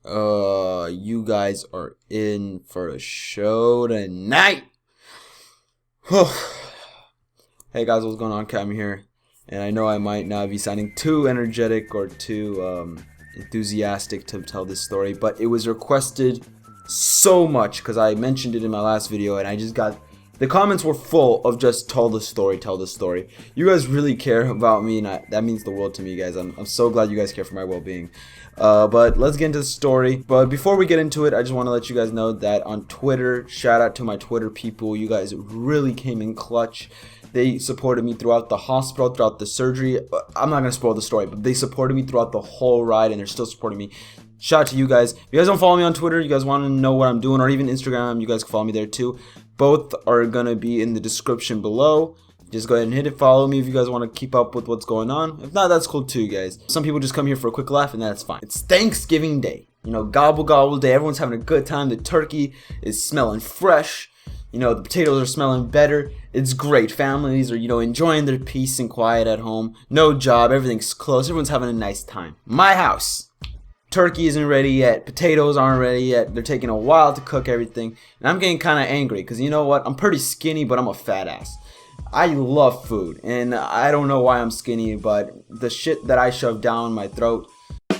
You guys are in for a show tonight. Hey guys, what's going on? Cam here, and I know I might not be sounding too energetic or too enthusiastic to tell this story, but it was requested so much because I mentioned it in my last video, and I just got the comments were full of just tell the story. You guys really care about me, and that means the world to me, guys. I'm so glad you guys care for my well-being. But let's get into the story. But before we get into it, I just want to let you guys know that on Twitter, shout out to my Twitter people. You guys really came in clutch. They supported me throughout the hospital, throughout the surgery. I'm not going to spoil the story, but they supported me throughout the whole ride, and they're still supporting me. Shout out to you guys. If you guys don't follow me on Twitter, you guys want to know what I'm doing, or even Instagram, you guys can follow me there too. Both are going to be in the description below. Just go ahead and hit it. Follow me if you guys want to keep up with what's going on. If not, that's cool too, guys. Some people just come here for a quick laugh, and that's fine. It's Thanksgiving Day. You know, gobble gobble day. Everyone's having a good time. The turkey is smelling fresh. You know, the potatoes are smelling better. It's great. Families are, enjoying their peace and quiet at home. No job. Everything's closed. Everyone's having a nice time. My house. Turkey isn't ready yet. Potatoes aren't ready yet. They're taking a while to cook everything. And I'm getting kind of angry because you know what? I'm pretty skinny, but I'm a fat ass. I love food. And I don't know why I'm skinny, but the shit that I shove down my throat. Oh,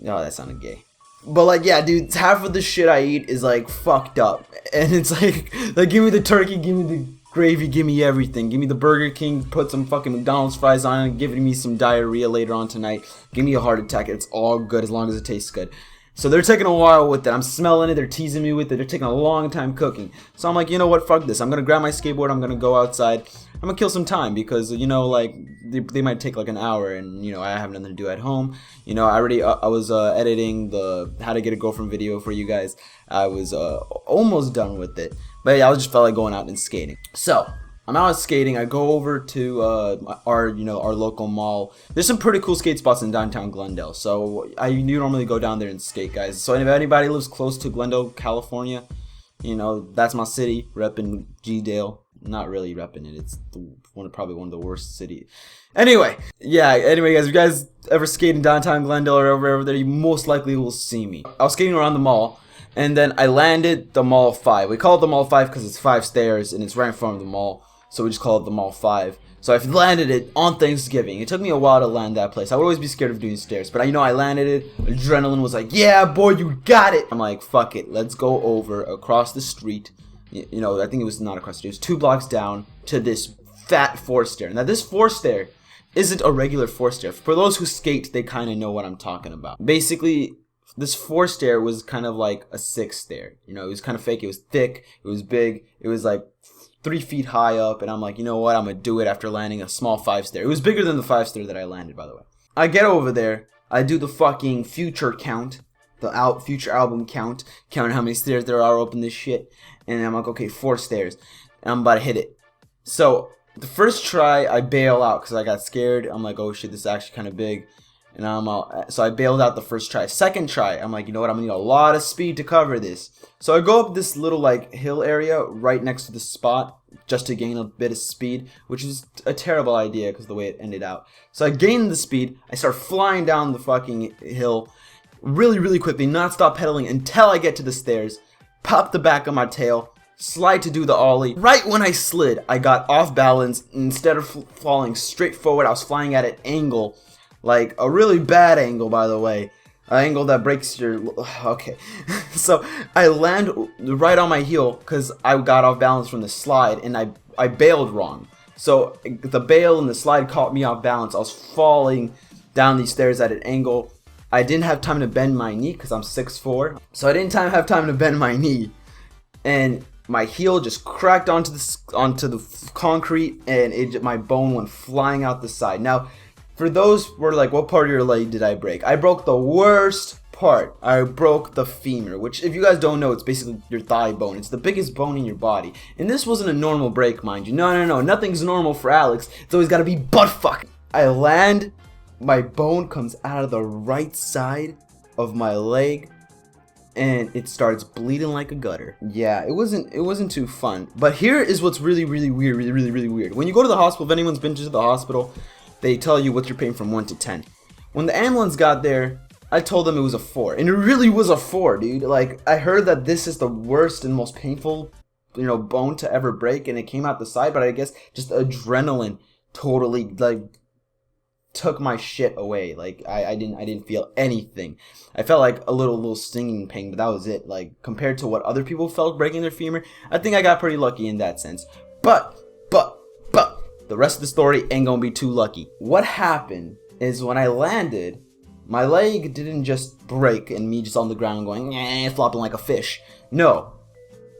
that sounded gay. But like, yeah, dude, half of the shit I eat is like fucked up. And it's like give me the turkey, give me the gravy, give me everything. Give me the Burger King, put some fucking McDonald's fries on it, giving me some diarrhea later on tonight. Give me a heart attack. It's all good as long as it tastes good. So they're taking a while with it. I'm smelling it. They're teasing me with it. They're taking a long time cooking. So I'm like, you know what? Fuck this. I'm going to grab my skateboard. I'm going to go outside. I'm going to kill some time because, they might take like an hour and, I have nothing to do at home. I was editing the how to get a girlfriend video for you guys. I was almost done with it. But yeah, I just felt like going out and skating. So I'm out skating. I go over to our local mall. There's some pretty cool skate spots in downtown Glendale. So I normally go down there and skate, guys. So if anybody lives close to Glendale, California, that's my city. Repping G-Dale. Not really repping it. It's probably one of the worst cities. Anyway, guys, if you guys ever skate in downtown Glendale or over there, you most likely will see me. I was skating around the mall. And then I landed the Mall 5. We call it the Mall 5 because it's 5 stairs and it's right in front of the mall. So we just call it the Mall 5. So I landed it on Thanksgiving. It took me a while to land that place. I would always be scared of doing stairs. But I landed it. Adrenaline was like, yeah, boy, you got it. I'm like, fuck it. Let's go over across the street. I think it was not across the street. It was 2 blocks down to this fat 4-stair. Now, this 4-stair isn't a regular 4-stair. For those who skate, they kind of know what I'm talking about. Basically, this 4-stair was kind of like a 6-stair. It was kind of fake. It was thick. It was big. It was like 3 feet high up. And I'm like, you know what? I'm going to do it after landing a small 5-stair. It was bigger than the 5-stair that I landed, by the way. I get over there. I do the fucking future count. The future album count. Count how many stairs there are up in this shit. And I'm like, okay, 4 stairs. And I'm about to hit it. So the first try, I bail out because I got scared. I'm like, oh shit, this is actually kind of big. And I'm out. So I bailed out the first try. Second try, I'm like, you know what? I'm gonna need a lot of speed to cover this. So I go up this little hill area right next to the spot just to gain a bit of speed, which is a terrible idea because the way it ended out. So I gain the speed. I start flying down the fucking hill really, really quickly, not stop pedaling until I get to the stairs. Pop the back of my tail. Slide to do the ollie. Right when I slid, I got off balance. Instead of falling straight forward, I was flying at an angle. Like a really bad angle, by the way. An angle that breaks your... Okay. So I land right on my heel because I got off balance from the slide and I bailed wrong. So the bail and the slide caught me off balance. I was falling down these stairs at an angle. I didn't have time to bend my knee because I'm 6'4". So I didn't have time to bend my knee. And my heel just cracked onto the concrete and my bone went flying out the side. Now, for those who are like, what part of your leg did I break? I broke the worst part. I broke the femur, which if you guys don't know, it's basically your thigh bone. It's the biggest bone in your body. And this wasn't a normal break, mind you. No. Nothing's normal for Alex. It's always got to be butt fuck. I land. My bone comes out of the right side of my leg. And it starts bleeding like a gutter. Yeah, it wasn't too fun. But here is what's really, really weird. Really weird. When you go to the hospital, if anyone's been to the hospital, they tell you what's your pain from 1 to 10. When the ambulance got there, I told them it was a 4, and it really was a 4, dude. Like, I heard that this is the worst and most painful, you know, bone to ever break, and it came out the side, but I guess just adrenaline totally, like, took my shit away. Like, I didn't feel anything. I felt like a little stinging pain, but that was it. Like, compared to what other people felt breaking their femur, I think I got pretty lucky in that sense. But the rest of the story ain't gonna be too lucky. What happened is when I landed, my leg didn't just break and me just on the ground going, flopping like a fish. No.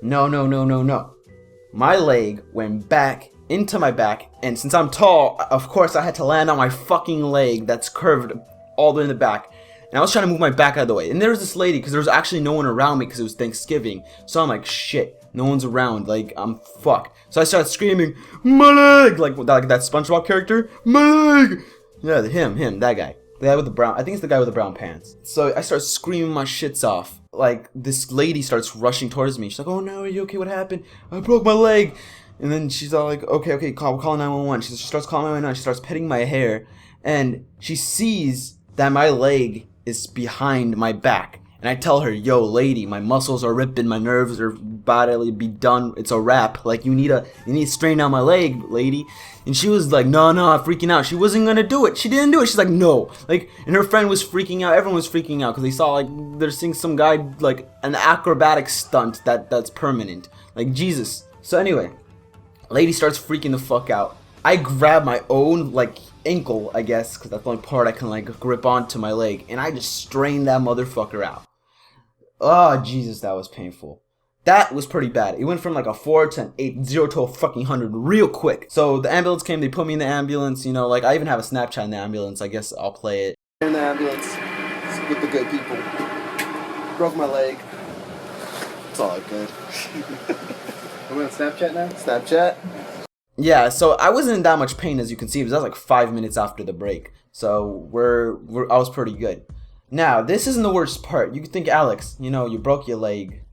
My leg went back into my back, and since I'm tall, of course I had to land on my fucking leg that's curved all the way in the back. And I was trying to move my back out of the way. And there was this lady, because there was actually no one around me because it was Thanksgiving. So I'm like, shit, no one's around. Like, I'm fucked. So I started screaming, my leg! Like that SpongeBob character, my leg! Yeah, him, that guy. The guy with the brown, I think it's the guy with the brown pants. So I start screaming my shits off. Like, this lady starts rushing towards me. She's like, oh no, are you okay? What happened? I broke my leg. And then she's all like, okay, call 911. She starts calling 911. She starts petting my hair. And she sees that my leg is behind my back. And I tell her, yo, lady, my muscles are ripping. My nerves are about to be done. It's a wrap. Like, you need to straighten out my leg, lady. And she was like, no, I'm freaking out. She wasn't going to do it. She didn't do it. She's like, no. Like, and her friend was freaking out. Everyone was freaking out because they saw, like, they're seeing some guy, like, an acrobatic stunt that's permanent. Like, Jesus. So anyway, lady starts freaking the fuck out. I grab my own, like, ankle, I guess, because that's the only part I can, like, grip onto my leg. And I just strained that motherfucker out. Oh, Jesus, that was painful. That was pretty bad. It went from like a 4 to an 8, 0 to a fucking 100 real quick. So the ambulance came, they put me in the ambulance, you know, like I even have a Snapchat in the ambulance. I guess I'll play it. In the ambulance with the good people. Broke my leg. It's all good. We're on Snapchat now? Snapchat? Yeah, so I wasn't in that much pain as you can see. It was like 5 minutes after the break. So I was pretty good. Now, this isn't the worst part. You could think, Alex, you know, you broke your leg.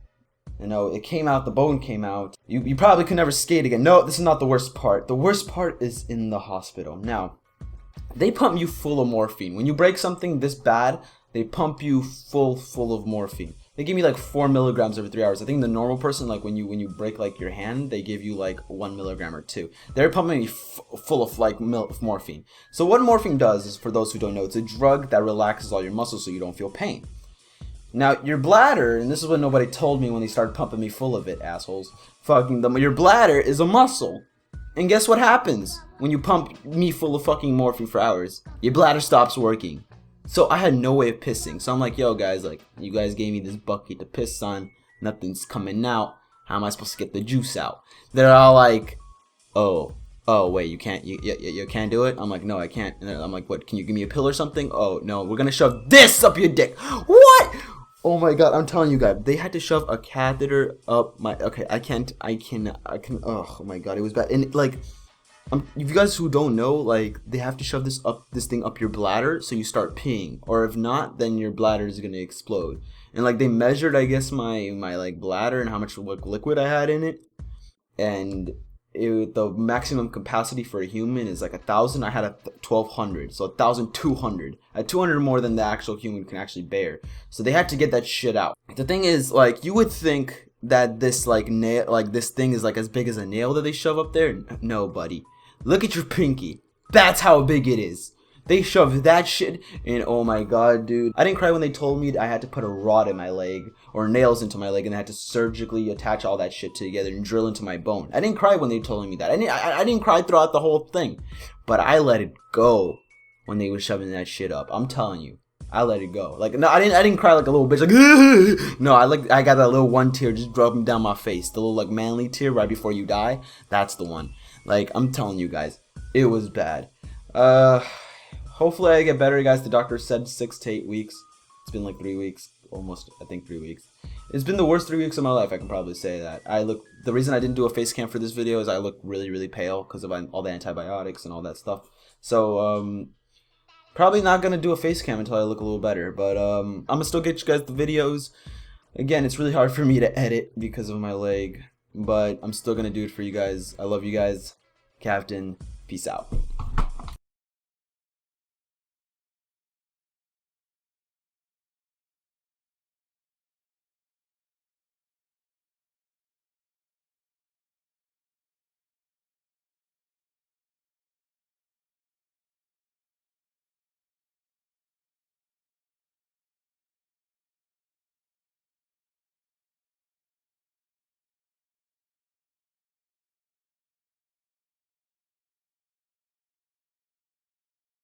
You know, it came out, the bone came out. You probably could never skate again. No, this is not the worst part. The worst part is in the hospital. Now, they pump you full of morphine. When you break something this bad, they pump you full of morphine. They give me like 4 milligrams every 3 hours. I think the normal person, like when you break like your hand, they give you like 1 milligram or 2. They're pumping me full of like morphine. So what morphine does is, for those who don't know, it's a drug that relaxes all your muscles so you don't feel pain. Now your bladder, and this is what nobody told me when they started pumping me full of it, assholes. Fucking them. Your bladder is a muscle. And guess what happens when you pump me full of fucking morphine for hours? Your bladder stops working. So I had no way of pissing. So I'm like, yo guys, like, you guys gave me this bucket to piss on. Nothing's coming out. How am I supposed to get the juice out? They're all like, oh wait, you can't do it? I'm like, no, I can't. And I'm like, what, can you give me a pill or something? Oh no, we're gonna shove this up your dick. What? Oh my god, I'm telling you guys, they had to shove a catheter up my, okay, I can, oh my god, it was bad. And like, if you guys who don't know, like, they have to shove this thing up your bladder so you start peeing, or if not, then your bladder is gonna explode. And like, they measured, I guess, my like bladder and how much like liquid I had in it, and the maximum capacity for a human is like 1,000. I had a 1,200, so 1,200. I had 200 more than the actual human can actually bear. So they had to get that shit out. The thing is, like, you would think that this like nail, like this thing is like as big as a nail that they shove up there. No, buddy. Look at your pinky. That's how big it is. They shoved that shit in. Oh my god, dude. I didn't cry when they told me I had to put a rod in my leg, or nails into my leg, and I had to surgically attach all that shit together and drill into my bone. I didn't cry when they told me that. I didn't cry throughout the whole thing. But I let it go when they were shoving that shit up. I'm telling you. I let it go. Like, no, I didn't cry like a little bitch, like, no, I got that little one tear just dropping down my face. The little, like, manly tear right before you die. That's the one. Like, I'm telling you guys, it was bad. Hopefully I get better, guys. The doctor said 6 to 8 weeks. It's been like 3 weeks, almost, I think 3 weeks. It's been the worst 3 weeks of my life, I can probably say that. The reason I didn't do a face cam for this video is I look really, really pale because of all the antibiotics and all that stuff. So, probably not going to do a face cam until I look a little better, but I'm going to still get you guys the videos. Again, it's really hard for me to edit because of my leg, but I'm still going to do it for you guys. I love you guys. Captain, peace out.